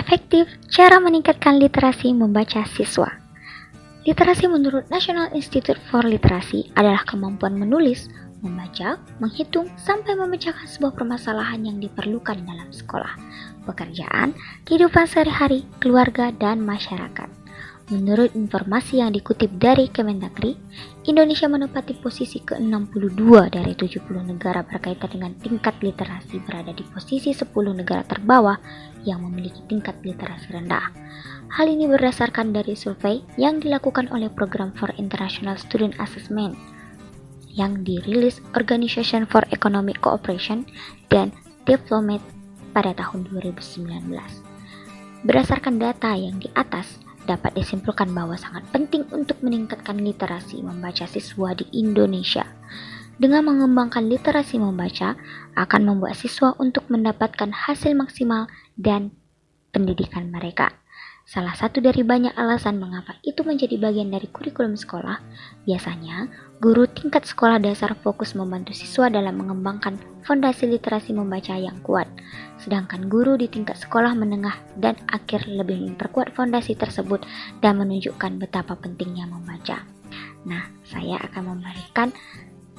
Efektif cara meningkatkan literasi membaca siswa. Literasi menurut National Institute for Literacy adalah kemampuan menulis, membaca, menghitung, sampai memecahkan sebuah permasalahan yang diperlukan dalam sekolah, pekerjaan, kehidupan sehari-hari, keluarga, dan masyarakat. Menurut informasi yang dikutip dari Kemendagri, Indonesia menempati posisi ke-62 dari 70 negara berkaitan dengan tingkat literasi, berada di posisi 10 negara terbawah yang memiliki tingkat literasi rendah. Hal ini berdasarkan dari survei yang dilakukan oleh Program for International Student Assessment yang dirilis Organization for Economic Cooperation and Development pada tahun 2019. Berdasarkan data yang di atas, dapat disimpulkan bahwa sangat penting untuk meningkatkan literasi membaca siswa di Indonesia. Dengan mengembangkan literasi membaca, akan membuat siswa untuk mendapatkan hasil maksimal dan pendidikan mereka. Salah satu dari banyak alasan mengapa itu menjadi bagian dari kurikulum sekolah, biasanya guru tingkat sekolah dasar fokus membantu siswa dalam mengembangkan fondasi literasi membaca yang kuat, sedangkan guru di tingkat sekolah menengah dan akhir lebih memperkuat fondasi tersebut dan menunjukkan betapa pentingnya membaca. Nah, saya akan memberikan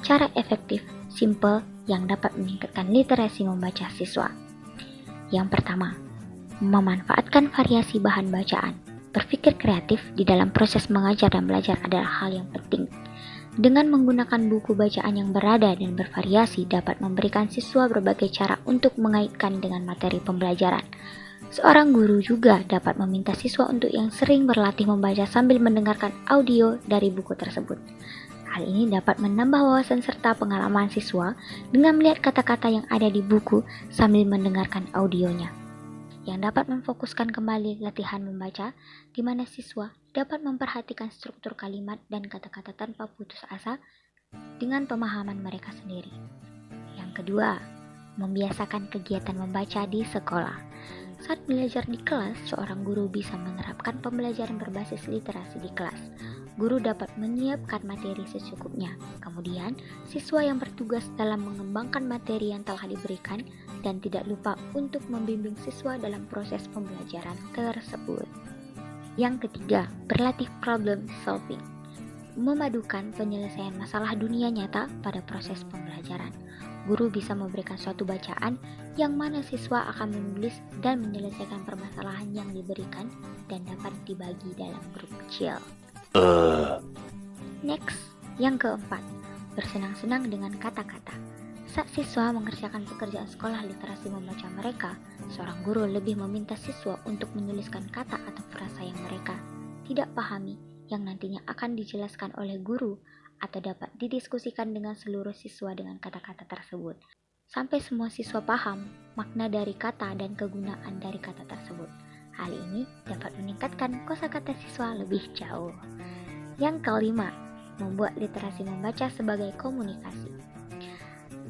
cara efektif, simple yang dapat meningkatkan literasi membaca siswa. Yang pertama, memanfaatkan variasi bahan bacaan. Berpikir kreatif di dalam proses mengajar dan belajar adalah hal yang penting. Dengan menggunakan buku bacaan yang berada dan bervariasi dapat memberikan siswa berbagai cara untuk mengaitkan dengan materi pembelajaran. Seorang guru juga dapat meminta siswa untuk yang sering berlatih membaca sambil mendengarkan audio dari buku tersebut. Hal ini dapat menambah wawasan serta pengalaman siswa dengan melihat kata-kata yang ada di buku sambil mendengarkan audionya, yang dapat memfokuskan kembali latihan membaca, di mana siswa dapat memperhatikan struktur kalimat dan kata-kata tanpa putus asa dengan pemahaman mereka sendiri. Yang kedua, membiasakan kegiatan membaca di sekolah. Saat belajar di kelas, seorang guru bisa menerapkan pembelajaran berbasis literasi di kelas. Guru dapat menyiapkan materi secukupnya. Kemudian, siswa yang bertugas dalam mengembangkan materi yang telah diberikan dan tidak lupa untuk membimbing siswa dalam proses pembelajaran tersebut. Yang ketiga, berlatih problem solving. Memadukan penyelesaian masalah dunia nyata pada proses pembelajaran. Guru bisa memberikan suatu bacaan yang mana siswa akan menulis dan menyelesaikan permasalahan yang diberikan dan dapat dibagi dalam grup kecil. Next, yang keempat, bersenang-senang dengan kata-kata. Saat siswa mengerjakan pekerjaan sekolah literasi membaca mereka, seorang guru lebih meminta siswa untuk menuliskan kata atau frasa yang mereka tidak pahami yang nantinya akan dijelaskan oleh guru atau dapat didiskusikan dengan seluruh siswa dengan kata-kata tersebut, sampai semua siswa paham makna dari kata dan kegunaan dari kata tersebut. Hal ini dapat meningkatkan kosakata siswa lebih jauh. Yang kelima, membuat literasi membaca sebagai komunikasi.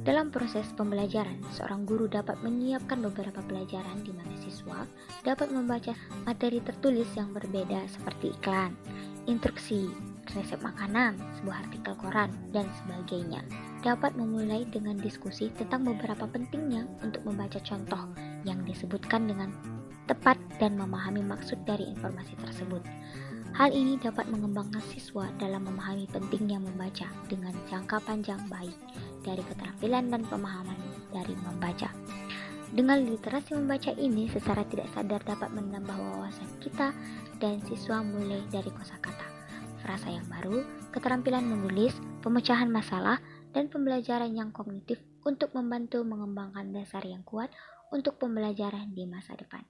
Dalam proses pembelajaran, seorang guru dapat menyiapkan beberapa pelajaran di mana siswa dapat membaca materi tertulis yang berbeda seperti iklan, instruksi, resep makanan, sebuah artikel koran, dan sebagainya. Dapat memulai dengan diskusi tentang beberapa pentingnya untuk membaca contoh yang disebutkan dengan tepat dan memahami maksud dari informasi tersebut. Hal ini dapat mengembangkan siswa dalam memahami pentingnya membaca dengan jangka panjang baik dari keterampilan dan pemahaman dari membaca. Dengan literasi membaca ini secara tidak sadar dapat menambah wawasan kita dan siswa mulai dari kosakata, frasa yang baru, keterampilan menulis, pemecahan masalah, dan pembelajaran yang kognitif untuk membantu mengembangkan dasar yang kuat untuk pembelajaran di masa depan.